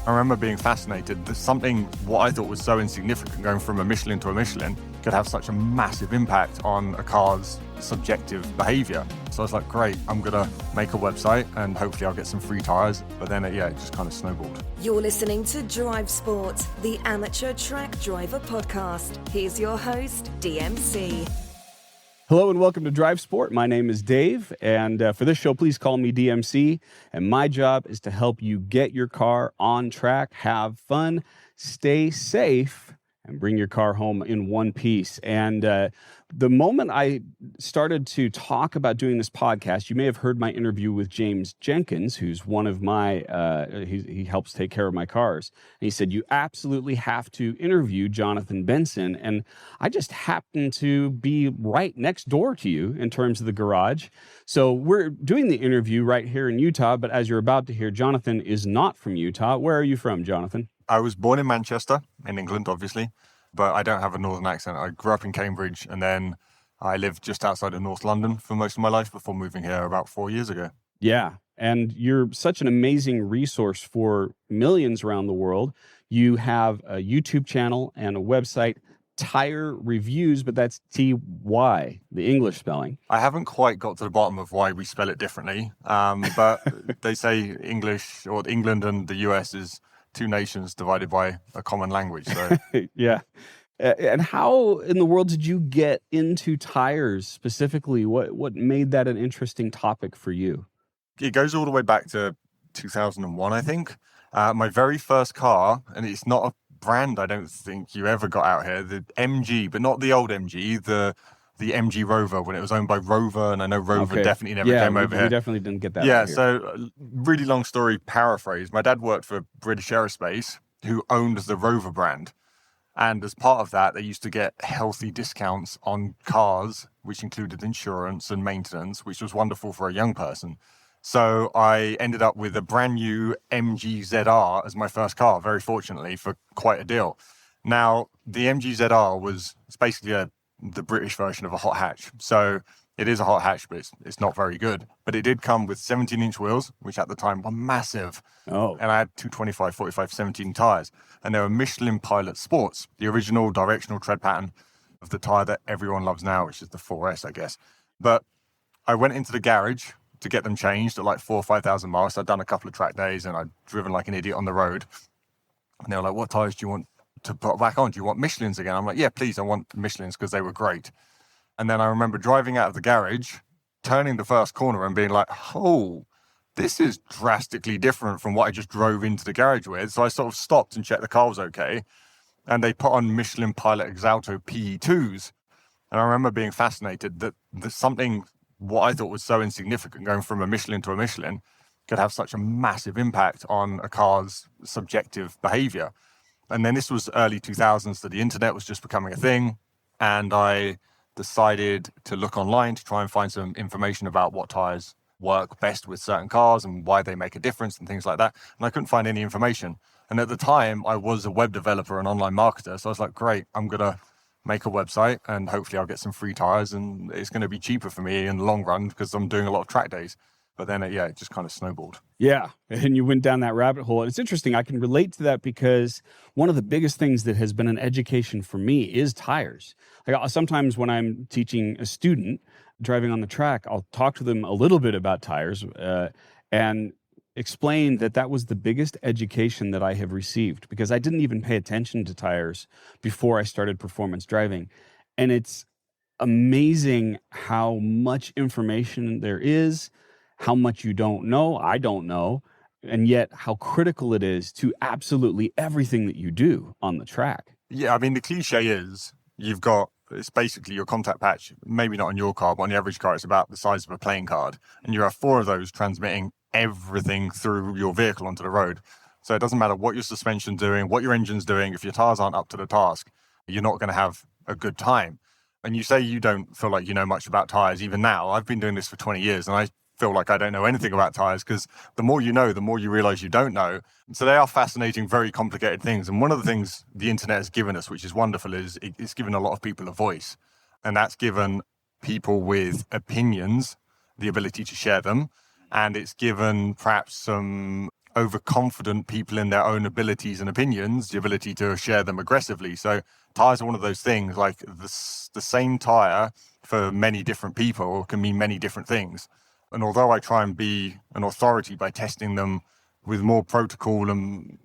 I remember being fascinated that something what I thought was so insignificant, going from a Michelin to a Michelin, could have such a massive impact on a car's subjective behavior. So I was like, great, I'm going to make a website and hopefully I'll get some free tires. But then, it just kind of snowballed. You're listening to Drive Sport, the amateur track driver podcast. Here's your host, DMC. Hello and welcome to Drive Sport. My name is Dave, and for this show, please call me DMC. And my job is to help you get your car on track, have fun, stay safe, and bring your car home in one piece. And the moment I started to talk about doing this podcast, you may have heard my interview with James Jenkins, who's one of my, he helps take care of my cars. And he said, you absolutely have to interview Jonathan Benson. And I just happened to be right next door to you in terms of the garage. So we're doing the interview right here in Utah. But as you're about to hear, Jonathan is not from Utah. Where are you from, Jonathan? I was born in Manchester, in England, obviously, but I don't have a northern accent. I grew up in Cambridge, and then I lived just outside of North London for most of my life before moving here about 4 years ago. Yeah, and you're such an amazing resource for millions around the world. You have a YouTube channel and a website, Tyre Reviews, but that's T-Y, the English spelling. I haven't quite got to the bottom of why we spell it differently, but they say English, or England and the US is two nations divided by a common language. So yeah. And how in the world did you get into tires specifically? What made that an interesting topic for you? It goes all the way back to 2001, I think. My very first car, and it's not a brand I don't think you ever got out here, the MG, but not the old MG, the MG Rover, when it was owned by Rover, and I know Rover definitely never came over here. We definitely didn't get that. Yeah, so really long story paraphrase. My dad worked for British Aerospace, who owned the Rover brand. And as part of that, they used to get healthy discounts on cars, which included insurance and maintenance, which was wonderful for a young person. So I ended up with a brand new MG ZR as my first car, very fortunately, for quite a deal. Now, the MG ZR it's basically the British version of a hot hatch. So it is a hot hatch, but it's not very good. But it did come with 17-inch wheels, which at the time were massive. Oh. And I had 225, 45, 17 tires. And they were Michelin Pilot Sports, the original directional tread pattern of the tire that everyone loves now, which is the 4S, I guess. But I went into the garage to get them changed at like 4,000 or 5,000 miles. So I'd done a couple of track days and I'd driven like an idiot on the road. And they were like, what tires do you want to put back on? Do you want Michelins again? I'm like, yeah, please, I want Michelins because they were great. And then I remember driving out of the garage, turning the first corner and being like, oh, this is drastically different from what I just drove into the garage with. So I sort of stopped and checked the car was okay. And they put on Michelin Pilot Exalto PE2s. And I remember being fascinated that something what I thought was so insignificant, going from a Michelin to a Michelin, could have such a massive impact on a car's subjective behavior. And then this was early 2000s, so the internet was just becoming a thing. And I decided to look online to try and find some information about what tires work best with certain cars and why they make a difference and things like that. And I couldn't find any information. And at the time, I was a web developer and online marketer. So I was like, great, I'm going to make a website and hopefully I'll get some free tires and it's going to be cheaper for me in the long run because I'm doing a lot of track days. But then, it just kind of snowballed. Yeah, and you went down that rabbit hole. And it's interesting. I can relate to that because one of the biggest things that has been an education for me is tires. Like sometimes when I'm teaching a student driving on the track, I'll talk to them a little bit about tires and explain that was the biggest education that I have received because I didn't even pay attention to tires before I started performance driving. And it's amazing how much information there is, how much you don't know, I don't know, and yet how critical it is to absolutely everything that you do on the track. Yeah, I mean, the cliche is it's basically your contact patch, maybe not on your car, but on the average car, it's about the size of a playing card. And you have 4 of those transmitting everything through your vehicle onto the road. So it doesn't matter what your suspension's doing, what your engine's doing. If your tires aren't up to the task, you're not going to have a good time. And you say you don't feel like you know much about tires. Even now, I've been doing this for 20 years and I feel like I don't know anything about tires because the more you know, the more you realize you don't know. So they are fascinating, very complicated things. And one of the things the internet has given us, which is wonderful, is it's given a lot of people a voice. And that's given people with opinions the ability to share them. And it's given perhaps some overconfident people in their own abilities and opinions, the ability to share them aggressively. So tires are one of those things, like the same tire for many different people can mean many different things. And although I try and be an authority by testing them with more protocol and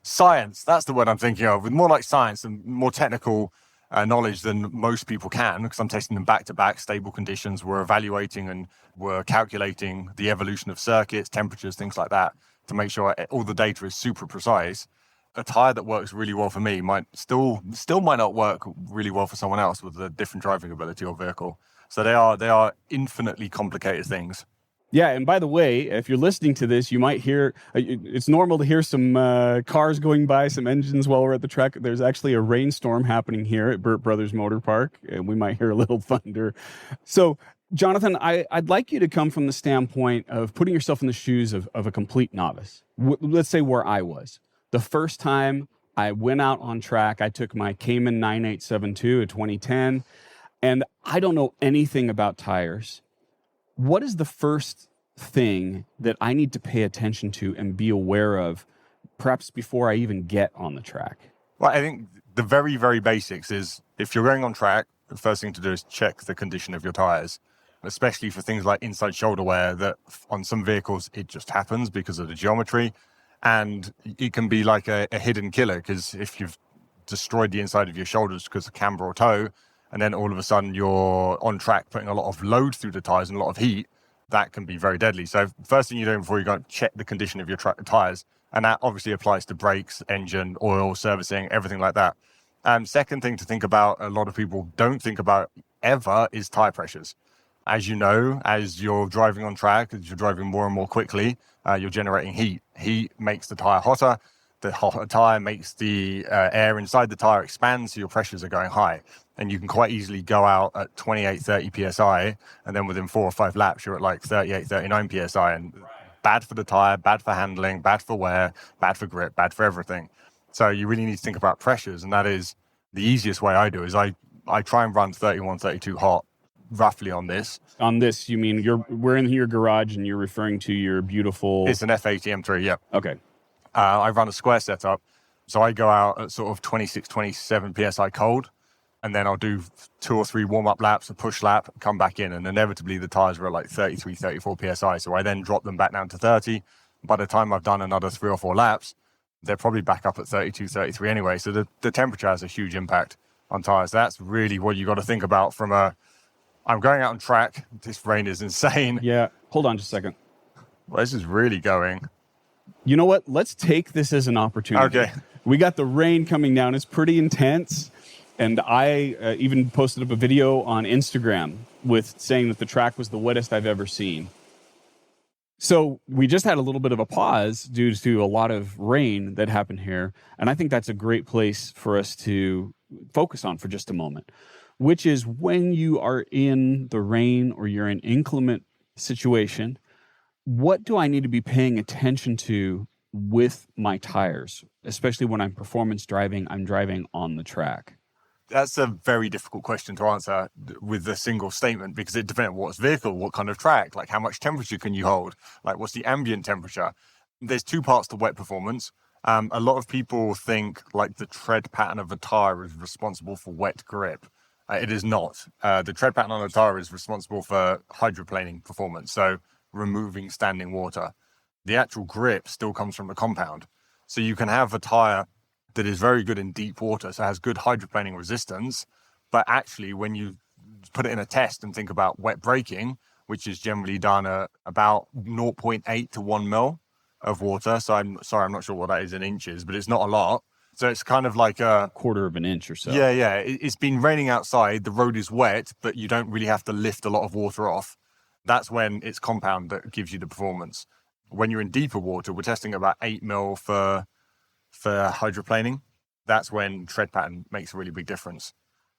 science, that's the word I'm thinking of, with more like science and more technical knowledge than most people can, because I'm testing them back-to-back, stable conditions. We're evaluating and we're calculating the evolution of circuits, temperatures, things like that, to make sure all the data is super precise. A tire that works really well for me might still might not work really well for someone else with a different driving ability or vehicle. So they are infinitely complicated things. Yeah, and by the way, if you're listening to this, you might hear, it's normal to hear some cars going by, some engines while we're at the track. There's actually a rainstorm happening here at Burt Brothers Motor Park, and we might hear a little thunder. So, Jonathan, I'd like you to come from the standpoint of putting yourself in the shoes of a complete novice. Let's say where I was. The first time I went out on track, I took my Cayman 9872, a 2010, and I don't know anything about tires. What is the first thing that I need to pay attention to and be aware of, perhaps before I even get on the track? Well, I think the very, very basics is, if you're going on track, the first thing to do is check the condition of your tires, especially for things like inside shoulder wear, that on some vehicles, it just happens because of the geometry. And it can be like a hidden killer, because if you've destroyed the inside of your shoulders because of camber or toe, and then all of a sudden you're on track putting a lot of load through the tires and a lot of heat, that can be very deadly. So first thing you're doing before you go, check the condition of your tires. And that obviously applies to brakes, engine, oil, servicing, everything like that. Second thing to think about, a lot of people don't think about ever, is tire pressures. As you know, as you're driving on track, as you're driving more and more quickly, you're generating heat. Heat makes the tire hotter. The hotter tire makes the air inside the tire expand, so your pressures are going high. And you can quite easily go out at 28, 30 PSI, and then within 4 or 5 laps, you're at like 38, 39 PSI. And bad for the tire, bad for handling, bad for wear, bad for grip, bad for everything. So you really need to think about pressures. And that is the easiest way I do is I try and run 31, 32 hot, roughly on this. On this, you mean we're in your garage and you're referring to your beautiful... It's an F80 M3, yeah. Okay. I run a square setup. So I go out at sort of 26, 27 PSI cold, and then I'll do 2 or 3 warm-up laps, a push lap, come back in, and inevitably the tires are at like 33, 34 PSI. So I then drop them back down to 30. By the time I've done another 3 or 4 laps, they're probably back up at 32, 33 anyway. So the temperature has a huge impact on tires. That's really what you got to think about from I'm going out on track. This rain is insane. Yeah. Hold on just a second. Well, this is really going. You know what? Let's take this as an opportunity. Okay. We got the rain coming down. It's pretty intense. And I even posted up a video on Instagram with saying that the track was the wettest I've ever seen. So we just had a little bit of a pause due to a lot of rain that happened here. And I think that's a great place for us to focus on for just a moment, which is when you are in the rain or you're in inclement situation, what do I need to be paying attention to with my tires, especially when I'm performance driving, I'm driving on the track? That's a very difficult question to answer with a single statement, because it depends on what's vehicle, what kind of track, like how much temperature can you hold, like what's the ambient temperature. There's 2 parts to wet performance. A lot of people think like the tread pattern of a tire is responsible for wet grip. It is not. The tread pattern on a tire is responsible for hydroplaning performance, so removing standing water. The actual grip still comes from the compound. So you can have a tire that is very good in deep water, so has good hydroplaning resistance, but actually when you put it in a test and think about wet braking, which is generally done at about 0.8 to 1 mil of water, so I'm not sure what that is in inches, but it's not a lot. So it's kind of like a quarter of an inch or so. Yeah. It's been raining outside, the road is wet, but you don't really have to lift a lot of water off. That's when it's compound that gives you the performance. When you're in deeper water, we're testing about 8 mil for hydroplaning. That's when tread pattern makes a really big difference.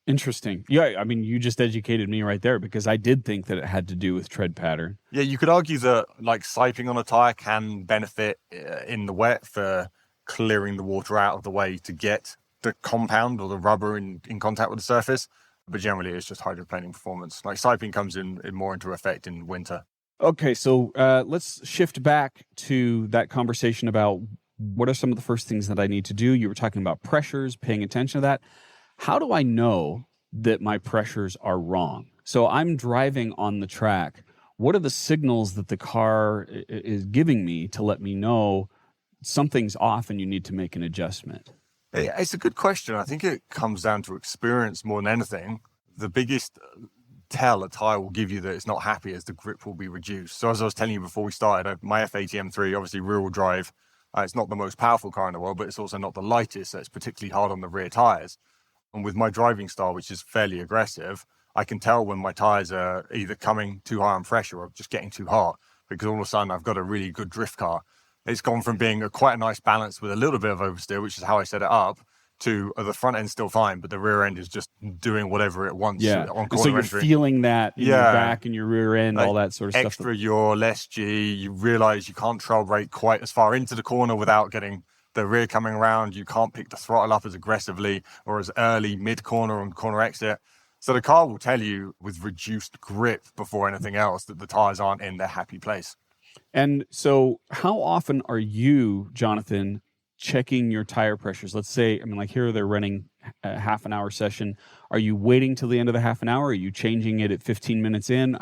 Interesting. Yeah, I mean, you just educated me right there, because I did think that it had to do with tread pattern. Yeah, you could argue that like siping on a tire can benefit in the wet for clearing the water out of the way to get the compound or the rubber in contact with the surface. But generally, it's just hydroplaning performance. Like siping comes in more into effect in winter. Okay, so let's shift back to that conversation about what are some of the first things that I need to do. You were talking about pressures, paying attention to that. How do I know that my pressures are wrong? So I'm driving on the track. What are the signals that the car is giving me to let me know something's off and you need to make an adjustment? It's a good question. I think it comes down to experience more than anything. The biggest tell a tyre will give you that it's not happy as the grip will be reduced. So as I was telling you before we started, my F80 M3, obviously rear-wheel drive, it's not the most powerful car in the world, but it's also not the lightest, so it's particularly hard on the rear tyres. And with my driving style, which is fairly aggressive, I can tell when my tyres are either coming too high on pressure or just getting too hot, because all of a sudden I've got a really good drift car. It's gone from being quite a nice balance with a little bit of oversteer, which is how I set it up, to the front end's still fine, but the rear end is just doing whatever it wants. Yeah. On So you're entry. feeling that in your back and your rear end, Like all that sort of stuff. Extra yaw, less G. You realize you can't trail brake quite as far into the corner without getting the rear coming around. You can't pick the throttle up as aggressively or as early mid-corner and corner exit. So the car will tell you with reduced grip before anything else that the tires aren't in their happy place. And so how often are you, Jonathan, checking your tire pressures? Let's say, like here they're running a half an hour session. Are you waiting till the end of the half an hour? Are you changing it at 15 minutes in?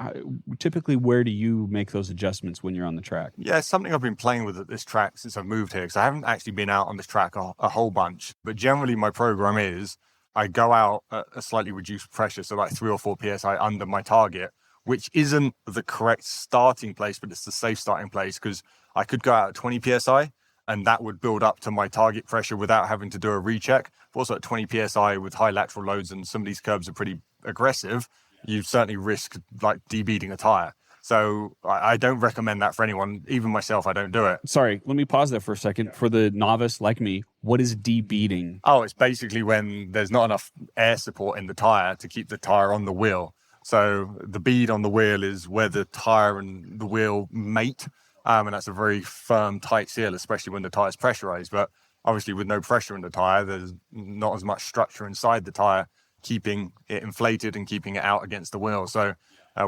Typically, where do you make those adjustments when you're on the track? Yeah, it's something I've been playing with at this track since I've moved here, because I haven't actually been out on this track a whole bunch. But generally, my program is I go out at a slightly reduced pressure, so like 3 or 4 PSI under my target, which isn't the correct starting place, but it's the safe starting place, because I could go out at 20 PSI, and that would build up to my target pressure without having to do a recheck. But also at 20 PSI with high lateral loads, and some of these curbs are pretty aggressive, you certainly risk like debeating a tire. So I don't recommend that for anyone. Even myself, I don't do it. Sorry, let me pause there for a second. For the novice like me, what is debeating? Oh, it's basically when there's not enough air support in the tire to keep the tire on the wheel. So the bead on the wheel is where the tire and the wheel mate. And that's a very firm, tight seal, especially when the tire is pressurized. But obviously with no pressure in the tire, there's not as much structure inside the tire, keeping it inflated and keeping it out against the wheel. So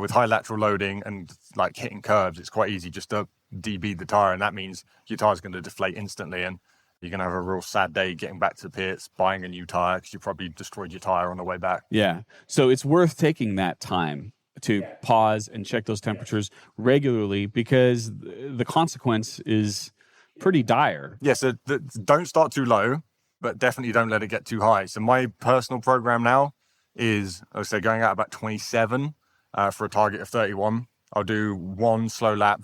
with high lateral loading and like hitting curves, it's quite easy just to debead the tire. And that means your tire's going to deflate instantly. And you're going to have a real sad day getting back to the pits, buying a new tire, because you probably destroyed your tire on the way back. Yeah. So it's worth taking that time to pause and check those temperatures regularly, because the consequence is pretty dire. Yeah, so don't start too low, but definitely don't let it get too high. So my personal program now is, I would say, going out about 27 for a target of 31. I'll do one slow lap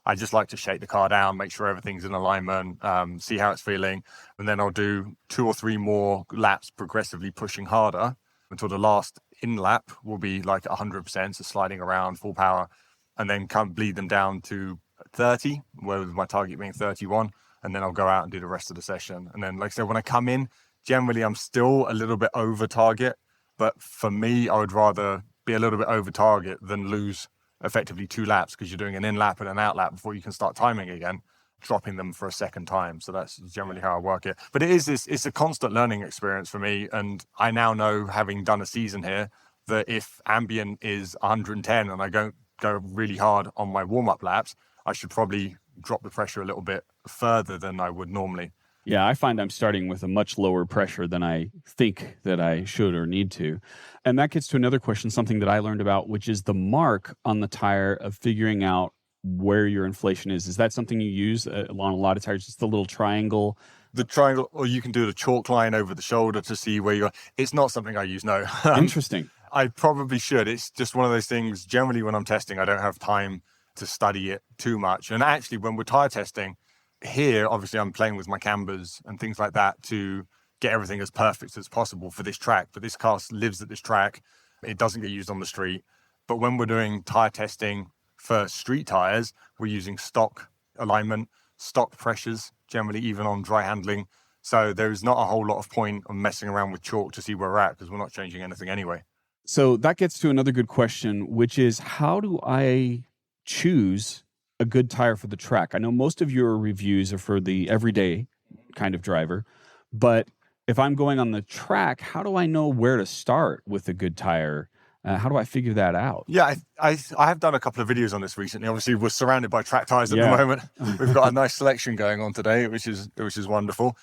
I just like to shake the car down, make sure everything's in alignment, see how it's feeling. And then I'll do 2 or 3 more laps progressively pushing harder until the last in lap will be like 100%, so sliding around full power, and then bleed them down to 30, with my target being 31. And then I'll go out and do the rest of the session. And then, like I said, when I come in, generally I'm still a little bit over target. But for me, I would rather be a little bit over target than lose effectively 2 laps, because you're doing an in lap and an out lap before you can start timing again, dropping them for a second time. So that's generally how I work it. But it's a constant learning experience for me. And I now know, having done a season here, that if ambient is 110 and I don't go really hard on my warm-up laps, I should probably drop the pressure a little bit further than I would normally. Yeah, I find I'm starting with a much lower pressure than I think that I should or need to. And that gets to another question, something that I learned about, which is the mark on the tire of figuring out where your inflation is. Is that something you use on a lot of tires? Just the little triangle? The triangle, or you can do the chalk line over the shoulder to see where you're. It's not something I use, no. Interesting. I probably should. It's just one of those things. Generally, when I'm testing, I don't have time to study it too much. And actually, when we're tire testing, here, obviously, I'm playing with my cambers and things like that to get everything as perfect as possible for this track. But this car lives at this track. It doesn't get used on the street. But when we're doing tire testing for street tires, we're using stock alignment, stock pressures, generally, even on dry handling. So there's not a whole lot of point on messing around with chalk to see where we're at, because we're not changing anything anyway. So that gets to another good question, which is, how do I choose a good tire for the track? I know most of your reviews are for the everyday kind of driver, but if I'm going on the track, how do I know where to start with a good tire? How do I figure that out? Yeah, I have done a couple of videos on this recently. Obviously, we're surrounded by track tires at the Yeah. moment. We've got a nice selection going on today, which is wonderful.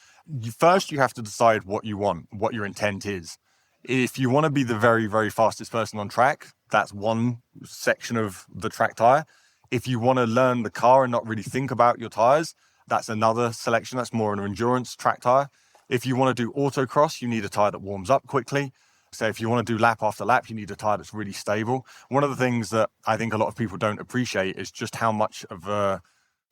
First, you have to decide what you want, what your intent is. If you want to be the very, very fastest person on track, that's one section of the track tire. If you want to learn the car and not really think about your tires, that's another selection. That's more an endurance track tire. If you want to do autocross, you need a tire that warms up quickly. So if you want to do lap after lap, you need a tire that's really stable. One of the things that I think a lot of people don't appreciate is just how much of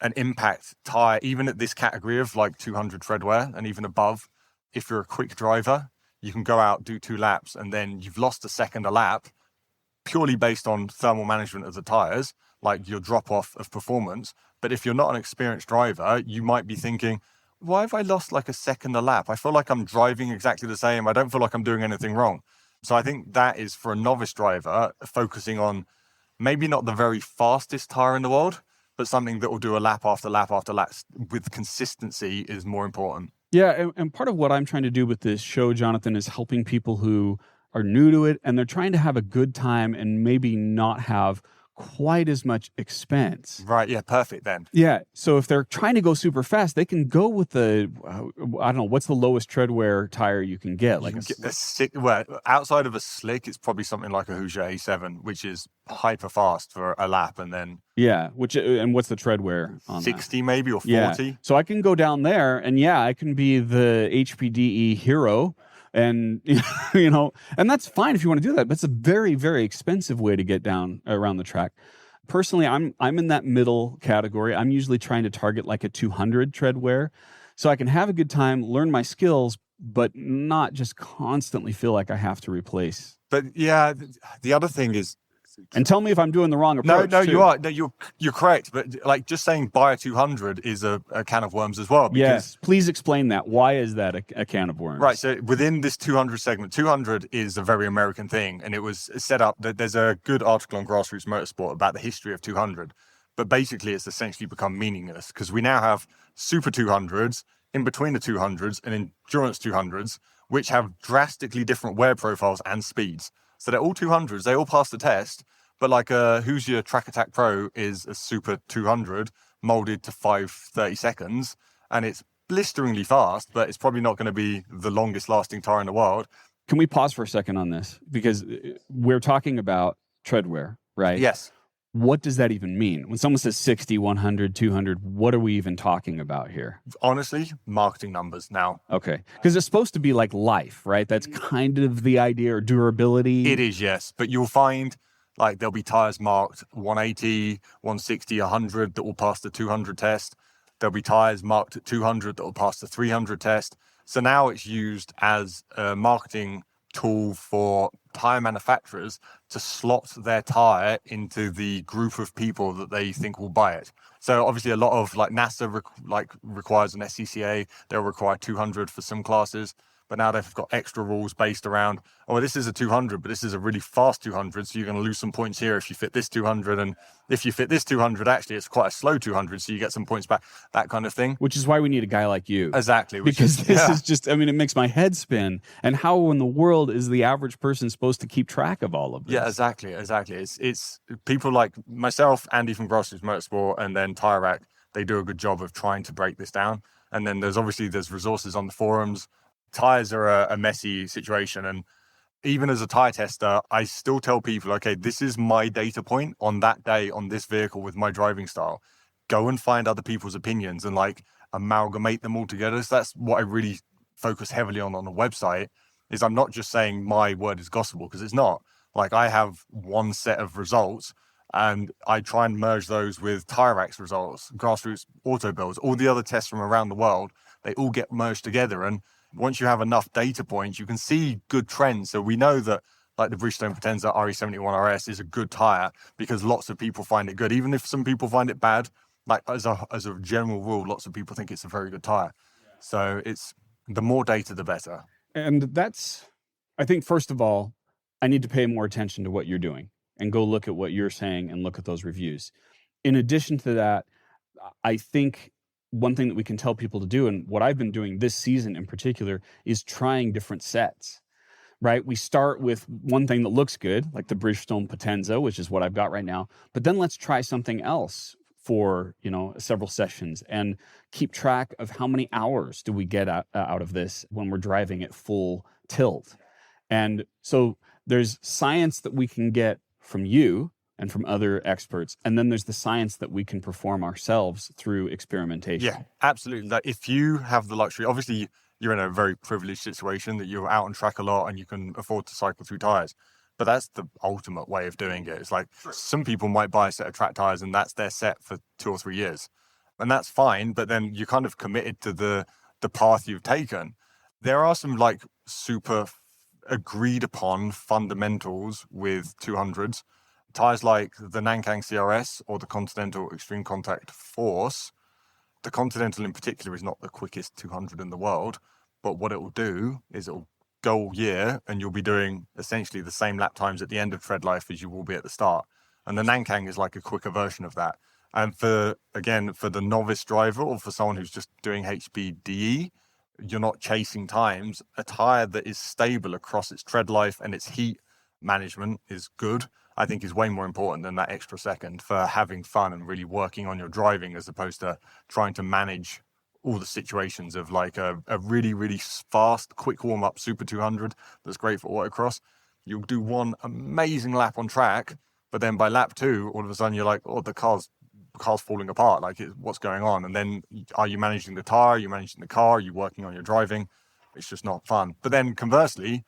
an impact tire, even at this category of like 200 tread wear and even above, if you're a quick driver, you can go out, do 2 laps, and then you've lost a second a lap purely based on thermal management of the tires, like your drop off of performance. But if you're not an experienced driver, you might be thinking, why have I lost like a second a lap? I feel like I'm driving exactly the same. I don't feel like I'm doing anything wrong. So I think that is for a novice driver focusing on maybe not the very fastest tire in the world, but something that will do a lap after lap after lap with consistency is more important. Yeah, and part of what I'm trying to do with this show, Jonathan, is helping people who are new to it and they're trying to have a good time and maybe not have quite as much expense. Right, yeah, perfect then. Yeah, so if they're trying to go super fast, they can go with the, I don't know, what's the lowest tread wear tire you can get? Like outside of a slick, it's probably something like a Hoosier A7, which is hyper fast for a lap, and then and what's the tread wear on 60 maybe or 40. Yeah. So I can go down there, and I can be the HPDE hero. And, and that's fine if you want to do that, but it's a very, very expensive way to get down around the track. Personally, I'm in that middle category. I'm usually trying to target like a 200 tread wear so I can have a good time, learn my skills, but not just constantly feel like I have to replace. But yeah, the other thing is, and tell me if I'm doing the wrong approach. No, too. you are. No, you're correct. But like just saying buy a 200 is a can of worms as well. Because, yes, please explain that. Why is that a can of worms? Right. So within this 200 segment, 200 is a very American thing, and it was set up that there's a good article on Grassroots Motorsport about the history of 200. But basically, it's essentially become meaningless because we now have super 200s in between the 200s and endurance 200s, which have drastically different wear profiles and speeds. So they're all 200s. They all pass the test. But like a Hoosier Track Attack Pro is a super 200 molded to 5:30 seconds. And it's blisteringly fast, but it's probably not going to be the longest lasting tire in the world. Can we pause for a second on this? Because we're talking about tread wear, right? Yes. What does that even mean? When someone says 60, 100, 200, what are we even talking about here? Honestly, marketing numbers now. Okay. Because it's supposed to be like life, right? That's kind of the idea, or durability. It is, yes. But you'll find like there'll be tires marked 180, 160, 100 that will pass the 200 test. There'll be tires marked at 200 that will pass the 300 test. So now it's used as a marketing tool for tire manufacturers to slot their tire into the group of people that they think will buy it. So obviously a lot of like NASA requires an SCCA. They'll require 200 for some classes. But now they've got extra rules based around, this is a 200, but this is a really fast 200, so you're going to lose some points here if you fit this 200. And if you fit this 200, actually, it's quite a slow 200, so you get some points back, that kind of thing. Which is why we need a guy like you. Exactly. Because this is just, it makes my head spin. And how in the world is the average person supposed to keep track of all of this? Yeah, exactly. It's people like myself, Andy from Grassroots Motorsport, and then Tyre Rack, they do a good job of trying to break this down. And then there's resources on the forums. Tires are a messy situation, and even as a tire tester, I still tell people, okay, this is my data point on that day on this vehicle with my driving style. Go and find other people's opinions and like amalgamate them all together. So that's what I really focus heavily on the website. Is I'm not just saying my word is gospel, because it's not. Like I have one set of results, and I try and merge those with Tyre Rack's results, Grassroots Auto Builds, all the other tests from around the world. They all get merged together, and once you have enough data points, you can see good trends. So we know that like the Bridgestone Potenza RE71 RS is a good tire because lots of people find it good. Even if some people find it bad, like as a general rule, lots of people think it's a very good tire. So it's the more data, the better. And that's, I think, first of all, I need to pay more attention to what you're doing and go look at what you're saying and look at those reviews. In addition to that, I think one thing that we can tell people to do, and what I've been doing this season in particular, is trying different sets. right? We start with one thing that looks good, like the Bridgestone Potenza, which is what I've got right now. But then let's try something else for, several sessions and keep track of how many hours do we get out of this when we're driving at full tilt. And so there's science that we can get from you and from other experts. And then there's the science that we can perform ourselves through experimentation. Yeah, absolutely. Like if you have the luxury, obviously you're in a very privileged situation that you're out on track a lot and you can afford to cycle through tires. But that's the ultimate way of doing it. It's like some people might buy a set of track tires and that's their set for 2 or 3 years. And that's fine, but then you're kind of committed to the path you've taken. There are some like super agreed upon fundamentals with 200s. Tires like the Nankang CRS or the Continental Extreme Contact Force. The Continental in particular is not the quickest 200 in the world, but what it will do is it will go all year and you'll be doing essentially the same lap times at the end of tread life as you will be at the start. And the Nankang is like a quicker version of that. And for the novice driver or for someone who's just doing HBDE, you're not chasing times. A tire that is stable across its tread life and its heat management is good, I think is way more important than that extra second for having fun and really working on your driving as opposed to trying to manage all the situations of like a really, really fast, quick warm-up Super 200 that's great for autocross. You'll do one amazing lap on track, but then by lap 2, all of a sudden you're like, oh, the car's falling apart. Like, what's going on? And then are you managing the tire? Are you managing the car? Are you working on your driving? It's just not fun. But then conversely,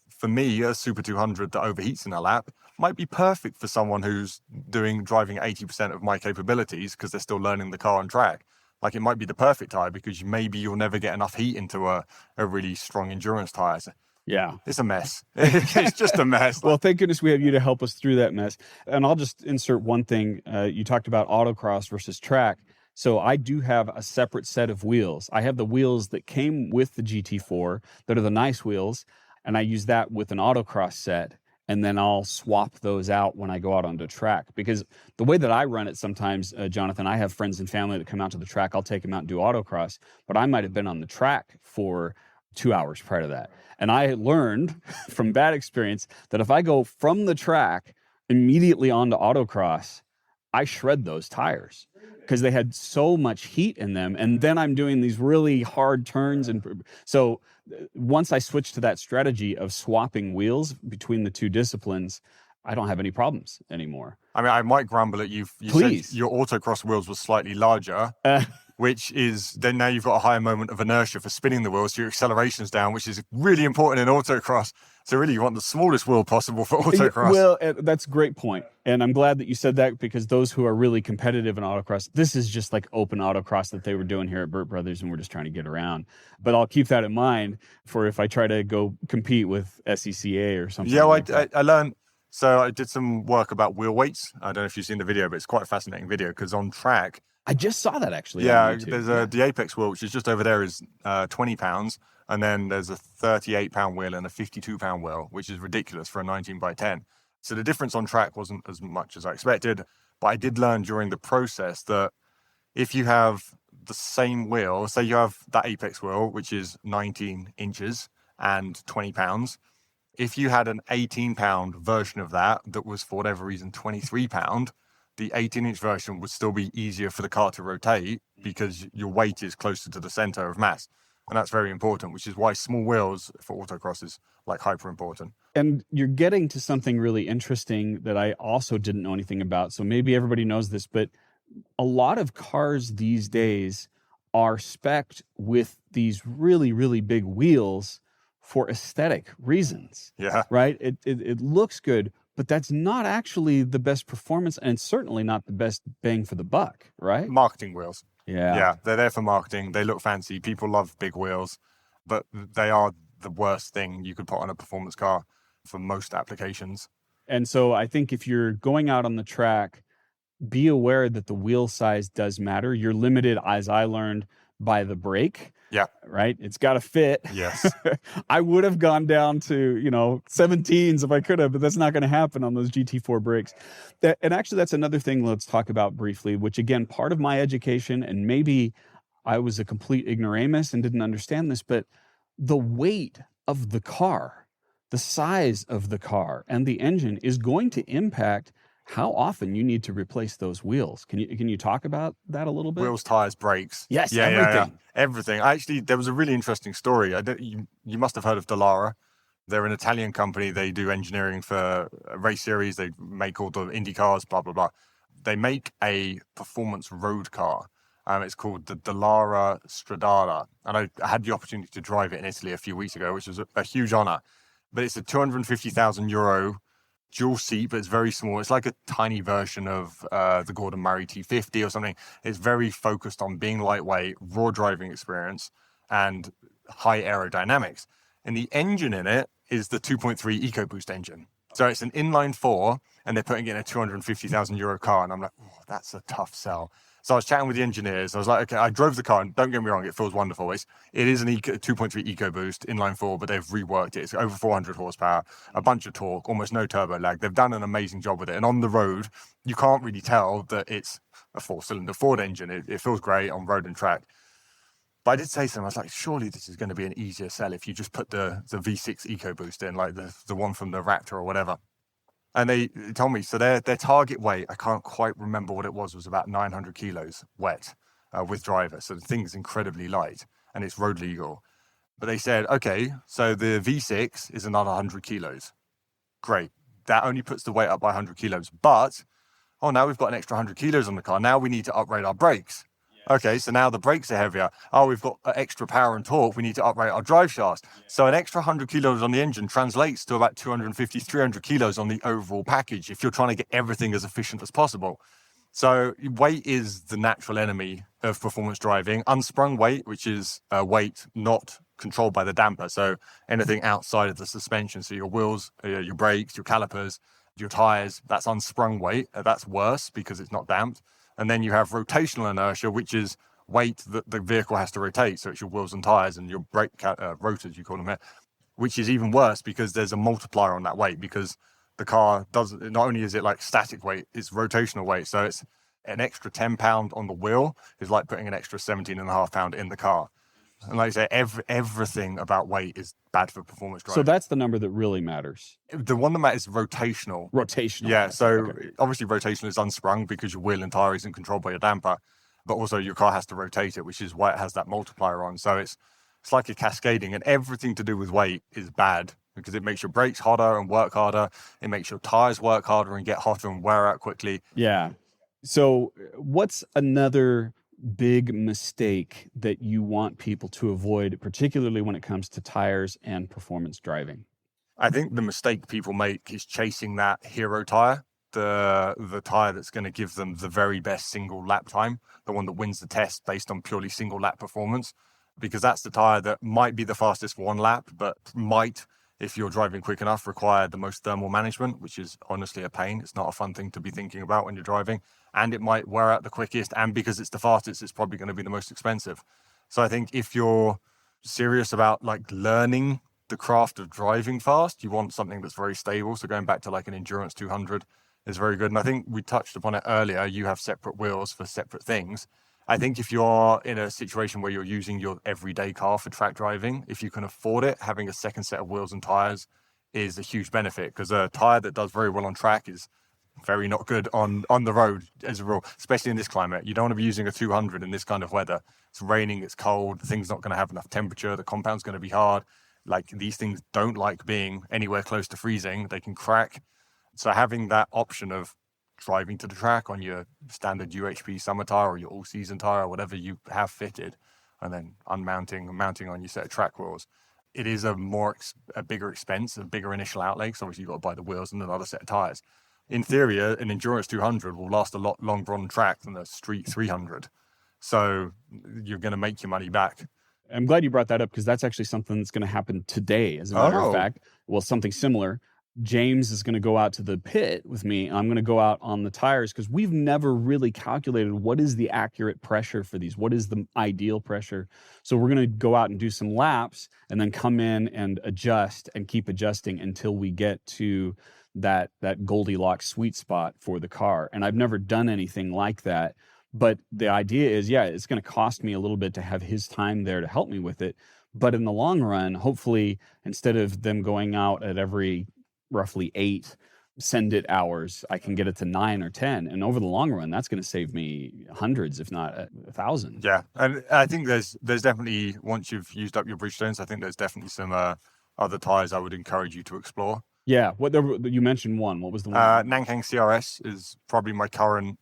for me, a Super 200 that overheats in a lap might be perfect for someone who's driving 80% of my capabilities because they're still learning the car on track. Like, it might be the perfect tire because maybe you'll never get enough heat into a really strong endurance tire. So yeah. It's a mess. It's just a mess. Well, thank goodness we have you to help us through that mess. And I'll just insert one thing. You talked about autocross versus track. So I do have a separate set of wheels. I have the wheels that came with the GT4 that are the nice wheels. And I use that with an autocross set. And then I'll swap those out when I go out onto track. Because the way that I run it sometimes, Jonathan, I have friends and family that come out to the track. I'll take them out and do autocross. But I might have been on the track for 2 hours prior to that. And I learned from bad experience that if I go from the track immediately onto autocross, I shred those tires because they had so much heat in them. And then I'm doing these really hard turns. And so once I switched to that strategy of swapping wheels between the two disciplines, I don't have any problems anymore. I mean, I might grumble at you. Please. Said your autocross wheels were slightly larger, which is then now you've got a higher moment of inertia for spinning the wheels. So your acceleration's down, which is really important in autocross. So really, you want the smallest wheel possible for autocross. Well, that's a great point. And I'm glad that you said that because those who are really competitive in autocross, this is just like open autocross that they were doing here at Burt Brothers, and we're just trying to get around. But I'll keep that in mind for if I try to go compete with SECA or something. Yeah, like that. I learned. So I did some work about wheel weights. I don't know if you've seen the video, but it's quite a fascinating video because on track, I just saw that actually. Yeah, there's the Apex wheel, which is just over there, is 20 pounds. And then there's a 38-pound wheel and a 52-pound wheel, which is ridiculous for a 19x10. So the difference on track wasn't as much as I expected. But I did learn during the process that if you have the same wheel, say you have that Apex wheel, which is 19 inches and 20 pounds, if you had an 18-pound version of that was, for whatever reason, 23-pound, the 18-inch version would still be easier for the car to rotate because your weight is closer to the center of mass. And that's very important, which is why small wheels for autocross is like hyper important. And you're getting to something really interesting that I also didn't know anything about. So maybe everybody knows this, but a lot of cars these days are spec'd with these really, really big wheels for aesthetic reasons. Yeah. Right? It looks good, but that's not actually the best performance and certainly not the best bang for the buck, right? Marketing wheels. Yeah. Yeah, they're there for marketing. They look fancy. People love big wheels, but they are the worst thing you could put on a performance car for most applications. And so I think if you're going out on the track, be aware that the wheel size does matter. You're limited, as I learned, by the brake. Yeah. Right? It's got to fit. Yes. I would have gone down to, 17s if I could have, but that's not going to happen on those GT4 brakes. And actually, that's another thing let's talk about briefly, which again, part of my education, and maybe I was a complete ignoramus and didn't understand this, but the weight of the car the size of the car and the engine is going to impact how often you need to replace those wheels. Can you talk about that a little bit? Wheels, tires, brakes. Yes, Yeah, everything. everything. Actually, there was a really interesting story. You must have heard of Dallara. They're an Italian company. They do engineering for race series. They make all the Indy cars, blah, blah, blah. They make a performance road car. It's called the Dallara Stradale. And I had the opportunity to drive it in Italy a few weeks ago, which was a huge honor. But it's a 250,000 euro dual seat, but it's very small. It's like a tiny version of the Gordon Murray T50 or something. It's very focused on being lightweight, raw driving experience, and high aerodynamics. And the engine in it is the 2.3 EcoBoost engine. So it's an inline four, and they're putting it in a 250,000 euro car. And I'm like, oh, that's a tough sell. So I was chatting with the engineers. I was like, okay, I drove the car, and don't get me wrong, it feels wonderful. It is an 2.3 EcoBoost inline four, but they've reworked it. It's over 400 horsepower, a bunch of torque, almost no turbo lag. They've done an amazing job with it. And on the road, you can't really tell that it's a four-cylinder Ford engine. It feels great on road and track. But I did say to them, I was like, surely this is going to be an easier sell if you just put the V6 EcoBoost in, like the one from the Raptor or whatever. And they told me, so their target weight, I can't quite remember what it was about 900 kilos wet with driver. So the thing's incredibly light and it's road legal. But they said, okay, so the V6 is another 100 kilos. Great. That only puts the weight up by 100 kilos. But, now we've got an extra 100 kilos on the car. Now we need to upgrade our brakes. Okay, so now the brakes are heavier. We've got extra power and torque. We need to upgrade our drive shafts. So an extra 100 kilos on the engine translates to about 250, 300 kilos on the overall package if you're trying to get everything as efficient as possible. So weight is the natural enemy of performance driving. Unsprung weight, which is weight not controlled by the damper. So anything outside of the suspension. So your wheels, your brakes, your calipers, your tires, that's unsprung weight. That's worse because it's not damped. And then you have rotational inertia, which is weight that the vehicle has to rotate. So it's your wheels and tires and your brake rotors, you call them here, which is even worse because there's a multiplier on that weight because the car doesn't, not only is it like static weight, it's rotational weight. So it's an extra 10 pound on the wheel is like putting an extra 17.5 pound in the car. And like I say, everything about weight is bad for performance driving. So that's the number that really matters. The one that matters is rotational. Rotational. Yeah, so obviously rotational is unsprung because your wheel and tire isn't controlled by your damper, but also your car has to rotate it, which is why it has that multiplier on. So it's like a cascading, and everything to do with weight is bad because it makes your brakes hotter and work harder. It makes your tires work harder and get hotter and wear out quickly. Yeah. So what's another big mistake that you want people to avoid, particularly when it comes to tires and performance driving? I think the mistake people make is chasing that hero tire, the tire that's going to give them the very best single lap time, the one that wins the test based on purely single lap performance, because that's the tire that might be the fastest for one lap, but might, if you're driving quick enough, require the most thermal management, which is honestly a pain. It's not a fun thing to be thinking about when you're driving. And it might wear out the quickest. And because it's the fastest, it's probably going to be the most expensive. So I think if you're serious about like learning the craft of driving fast, you want something that's very stable. So going back to like an Endurance 200 is very good. And I think we touched upon it earlier. You have separate wheels for separate things. I think if you're in a situation where you're using your everyday car for track driving, if you can afford it, having a second set of wheels and tires is a huge benefit, because a tire that does very well on track is very not good on the road as a rule, especially in this climate. You don't want to be using a 200 in this kind of weather. It's raining, it's cold, the thing's not going to have enough temperature, the compound's going to be hard. Like, these things don't like being anywhere close to freezing. They can crack. So having that option of driving to the track on your standard UHP summer tire or your all-season tire, or whatever you have fitted, and then unmounting and mounting on your set of track wheels, it is a bigger expense, a bigger initial outlay. So obviously you've got to buy the wheels and another set of tires. In theory, an Endurance 200 will last a lot longer on track than a Street 300. So you're going to make your money back. I'm glad you brought that up, because that's actually something that's going to happen today, as a matter of fact. Well, something similar. James is going to go out to the pit with me. I'm going to go out on the tires, because we've never really calculated what is the accurate pressure for these. What is the ideal pressure? So we're going to go out and do some laps and then come in and adjust and keep adjusting until we get to that Goldilocks sweet spot for the car. And I've never done anything like that. But the idea is, yeah, it's going to cost me a little bit to have his time there to help me with it. But in the long run, hopefully, instead of them going out at every roughly 8 send it hours, I can get it to 9 or 10. And over the long run, that's going to save me hundreds, if not 1,000. Yeah, and I think there's definitely, once you've used up your Bridgestones, I think there's definitely some other tires I would encourage you to explore. Yeah, you mentioned one. What was the one? Nankang CRS is probably my current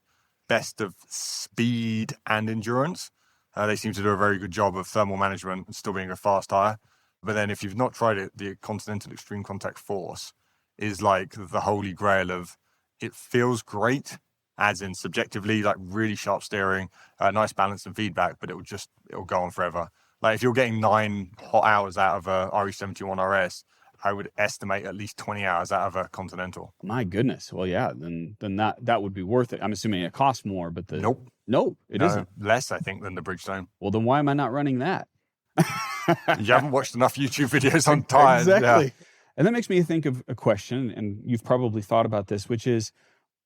best of speed and endurance. They seem to do a very good job of thermal management and still being a fast tire. But then if you've not tried it, the Continental Extreme Contact Force is like the holy grail of, it feels great, as in subjectively, like really sharp steering, nice balance and feedback, but it'll go on forever. Like if you're getting 9 hot hours out of a RE71 RS, I would estimate at least 20 hours out of a Continental. My goodness. Well, yeah, then that would be worth it. I'm assuming it costs more, but Nope. No, it isn't. Less, I think, than the Bridgestone. Well, then why am I not running that? You haven't watched enough YouTube videos on tires. Exactly. Yeah. And that makes me think of a question, and you've probably thought about this, which is,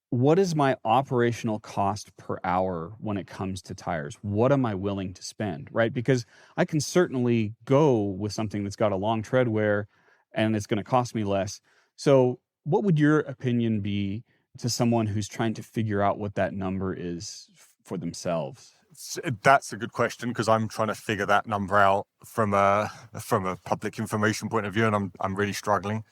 what is my operational cost per hour when it comes to tires? What am I willing to spend, right? Because I can certainly go with something that's got a long tread wear and it's going to cost me less. So what would your opinion be to someone who's trying to figure out what that number is for themselves? That's a good question, because I'm trying to figure that number out from a public information point of view, and I'm really struggling.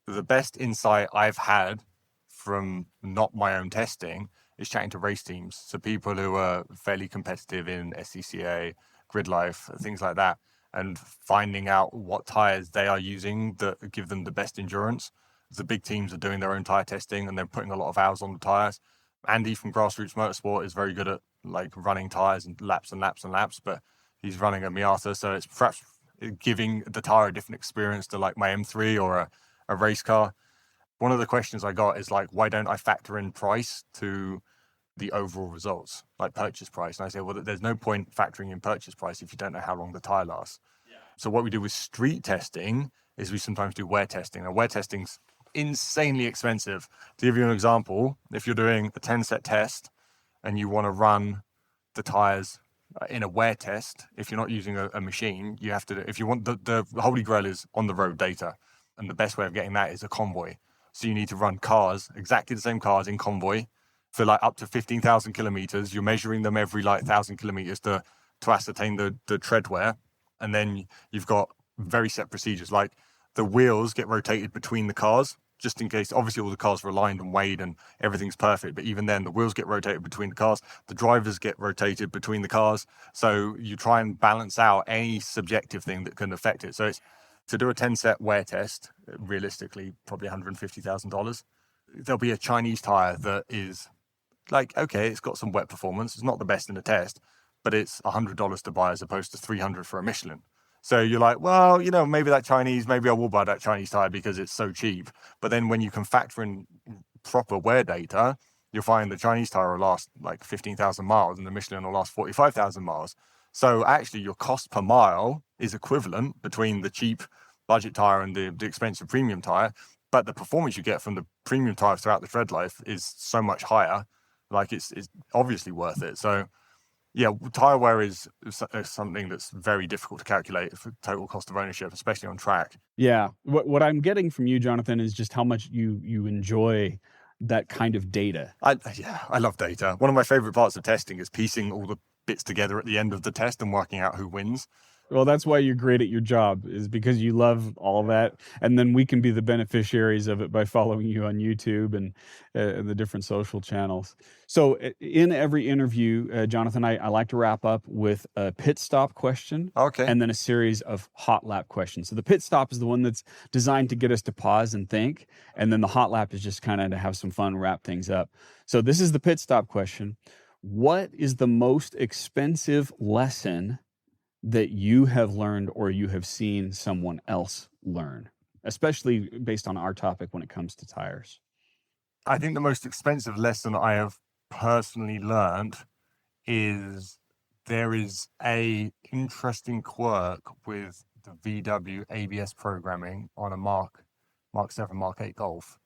The best insight I've had from not my own testing is chatting to race teams, so people who are fairly competitive in SCCA, Grid Life, things like that, and finding out what tires they are using that give them the best endurance. The big teams are doing their own tire testing and they're putting a lot of hours on the tires. Andy from Grassroots Motorsport is very good at like running tires and laps and laps and laps, but he's running a Miata, so it's perhaps giving the tire a different experience to like my M3 or a race car. One of the questions I got is like, why don't I factor in price to the overall results, like purchase price? And I say, well, there's no point factoring in purchase price if you don't know how long the tire lasts. Yeah. So what we do with street testing is we sometimes do wear testing. Now, wear testing's insanely expensive. To give you an example, if you're doing a 10-set test and you want to run the tires in a wear test, if you're not using a machine, you have to, if you want the holy grail is on the road data. And the best way of getting that is a convoy. So you need to run cars, exactly the same cars in convoy for like up to 15,000 kilometers. You're measuring them every like 1,000 kilometers to ascertain the tread wear. And then you've got very set procedures, like the wheels get rotated between the cars, just in case. Obviously all the cars are aligned and weighed and everything's perfect, but even then the wheels get rotated between the cars, the drivers get rotated between the cars. So you try and balance out any subjective thing that can affect it. So it's, to do a 10-set wear test, realistically, probably $150,000. There'll be a Chinese tire that is like, okay, it's got some wet performance. It's not the best in the test, but it's $100 to buy as opposed to $300 for a Michelin. So you're like, well, maybe I will buy that Chinese tire because it's so cheap. But then when you can factor in proper wear data, you'll find the Chinese tire will last like 15,000 miles and the Michelin will last 45,000 miles. So actually your cost per mile is equivalent between the cheap budget tire and the expensive premium tire, but the performance you get from the premium tires throughout the tread life is so much higher. Like it's obviously worth it. So yeah, tire wear is something that's very difficult to calculate for total cost of ownership, especially on track. Yeah. What I'm getting from you, Jonathan, is just how much you enjoy that kind of data. I love data. One of my favorite parts of testing is piecing all the bits together at the end of the test and working out who wins. Well, that's why you're great at your job, is because you love all that. And then we can be the beneficiaries of it by following you on YouTube and the different social channels. So in every interview, Jonathan, I like to wrap up with a pit stop question. Okay. And then a series of hot lap questions. So the pit stop is the one that's designed to get us to pause and think. And then the hot lap is just kind of to have some fun, wrap things up. So this is the pit stop question. What is the most expensive lesson that you have learned or you have seen someone else learn, especially based on our topic when it comes to tires? I think the most expensive lesson I have personally learned is there is a interesting quirk with the VW ABS programming on a Mark 7, Mark 8 Golf.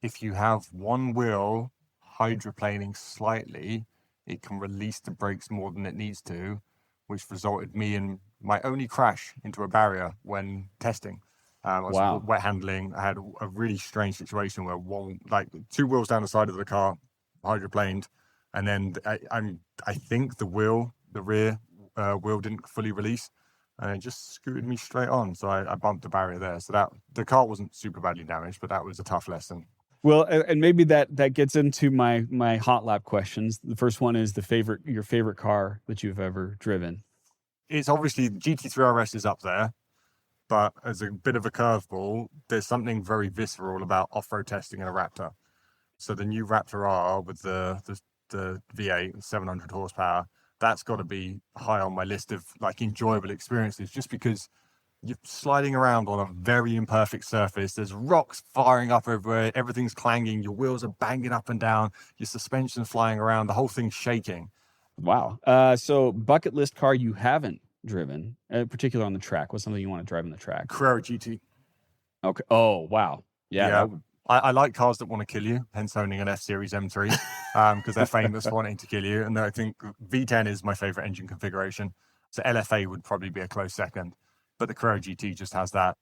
If you have one wheel hydroplaning slightly, it can release the brakes more than it needs to, which resulted me in my only crash into a barrier when testing. I was Wow. wet handling. I had a really strange situation where two wheels down the side of the car, hydroplaned, and then I think the rear wheel didn't fully release, and it just scooted me straight on. So I bumped the barrier there. So the car wasn't super badly damaged, but that was a tough lesson. Well, and maybe that gets into my hot lap questions. The first one is your favorite car that you've ever driven. It's obviously GT3 RS is up there, but as a bit of a curveball, there's something very visceral about off-road testing in a Raptor. So the new Raptor R with the V8 700 horsepower, that's got to be high on my list of like enjoyable experiences, just because you're sliding around on a very imperfect surface. There's rocks firing up everywhere. Everything's clanging. Your wheels are banging up and down. Your suspension's flying around. The whole thing's shaking. Wow. So bucket list car you haven't driven, particularly on the track. What's something you want to drive on the track? Carrera GT. Okay. Oh, wow. Yeah. I like cars that want to kill you, hence owning an F-Series M3, because they're famous for wanting to kill you. And I think V10 is my favorite engine configuration. So LFA would probably be a close second. But the Carrera GT just has that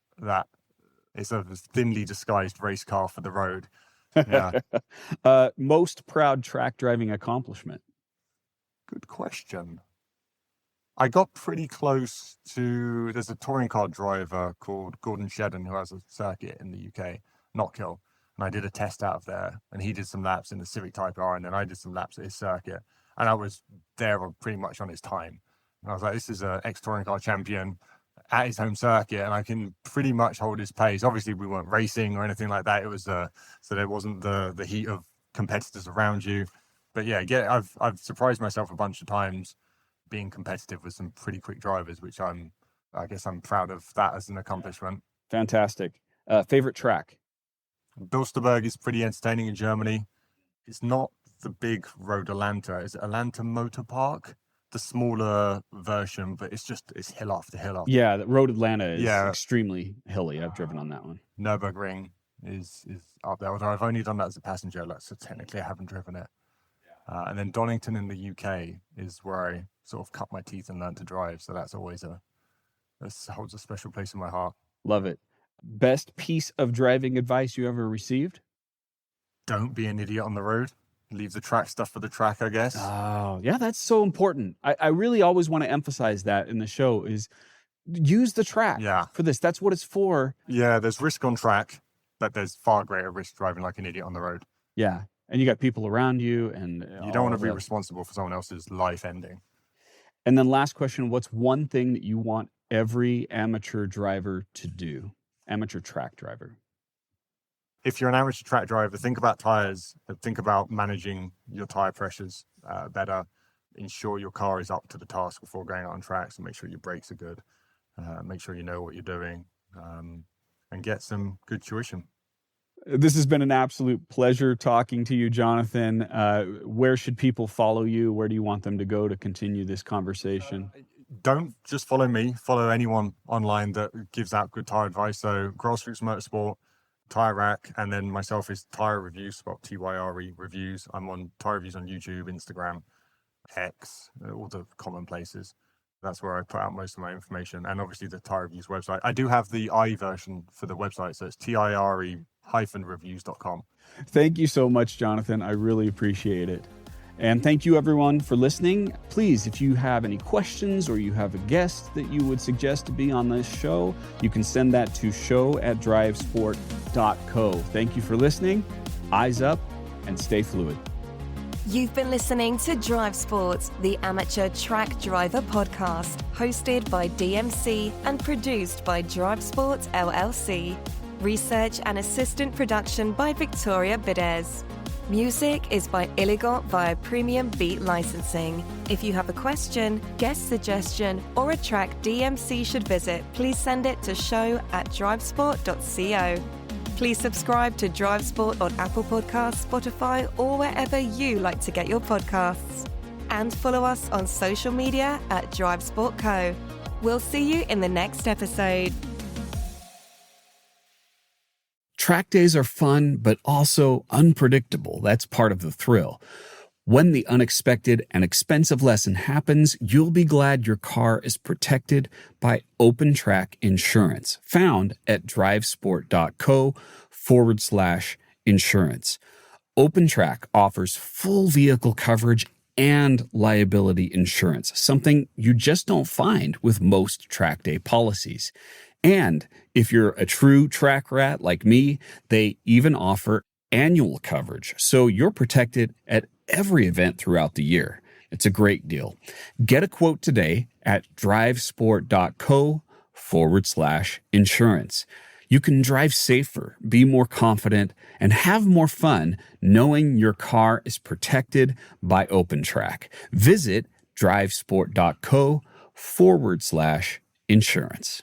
it's a thinly disguised race car for the road. Yeah. Most proud track driving accomplishment? Good question. I got pretty close to, there's a touring car driver called Gordon Shedden who has a circuit in the UK, Knockhill. And I did a test out of there, and he did some laps in the Civic Type R, and then I did some laps at his circuit. And I was there pretty much on his time. And I was like, this is an ex-touring car champion at his home circuit, and I can pretty much hold his pace. Obviously, we weren't racing or anything like that. It was so there wasn't the heat of competitors around you. But yeah, I've surprised myself a bunch of times being competitive with some pretty quick drivers, which I guess I'm proud of that as an accomplishment. Fantastic. Favorite track? Bilsterberg is pretty entertaining in Germany. It's not the big road Atlanta. Is it Atlanta Motor Park? The smaller version, but it's hill after hill after. Yeah, the Road Atlanta is extremely hilly. I've driven on that one. Nürburgring is up there, although I've only done that as a passenger, so technically I haven't driven it. And then Donington in the UK is where I sort of cut my teeth and learned to drive, so that's always holds a special place in my heart. Love it. Best piece of driving advice you ever received? Don't be an idiot on the road. Leave the track stuff for the track, I guess. Oh, yeah, that's so important. I really always want to emphasize that in the show is use the track for this. That's what it's for. Yeah, there's risk on track, but there's far greater risk driving like an idiot on the road. Yeah, and you got people around you, and you don't want to be responsible for someone else's life ending. And then last question, what's one thing that you want every amateur driver to do? Amateur track driver. If you're an amateur track driver, think about tires, think about managing your tire pressures better, ensure your car is up to the task before going out on tracks, and make sure your brakes are good, make sure you know what you're doing, and get some good tuition. This has been an absolute pleasure talking to you, Jonathan. Where should people follow you? Where do you want them to go to continue this conversation? Don't just follow me, follow anyone online that gives out good tire advice. So Grassroots Motorsport, Tyre Rack, and then myself is Tyre Reviews, spelled Tyre Reviews. I'm on Tyre Reviews on YouTube, Instagram, X, all the common places. That's where I put out most of my information, and obviously the Tyre Reviews website. I do have the I version for the website, so it's tire-reviews.com. Thank you so much, Jonathan. I really appreciate it. And thank you, everyone, for listening. Please, if you have any questions or you have a guest that you would suggest to be on this show, you can send that to show@drivesport.co. Thank you for listening. Eyes up and stay fluid. You've been listening to Drive Sport, the amateur track driver podcast, hosted by DMC and produced by Drive Sport LLC. Research and assistant production by Victoria Bidez. Music is by Elegant via Premium Beat Licensing. If you have a question, guest suggestion, or a track DMC should visit, please send it to show@drivesport.co. Please subscribe to Drive Sport on Apple Podcasts, Spotify, or wherever you like to get your podcasts. And follow us on social media @DriveSportCo. We'll see you in the next episode. Track days are fun, but also unpredictable. That's part of the thrill. When the unexpected and expensive lesson happens, you'll be glad your car is protected by Open Track Insurance, found at drivesport.co/insurance. OpenTrack offers full vehicle coverage and liability insurance, something you just don't find with most track day policies. And if you're a true track rat like me, they even offer annual coverage, so you're protected at every event throughout the year. It's a great deal. Get a quote today at drivesport.co/insurance. You can drive safer, be more confident, and have more fun knowing your car is protected by OpenTrack. Visit drivesport.co/insurance.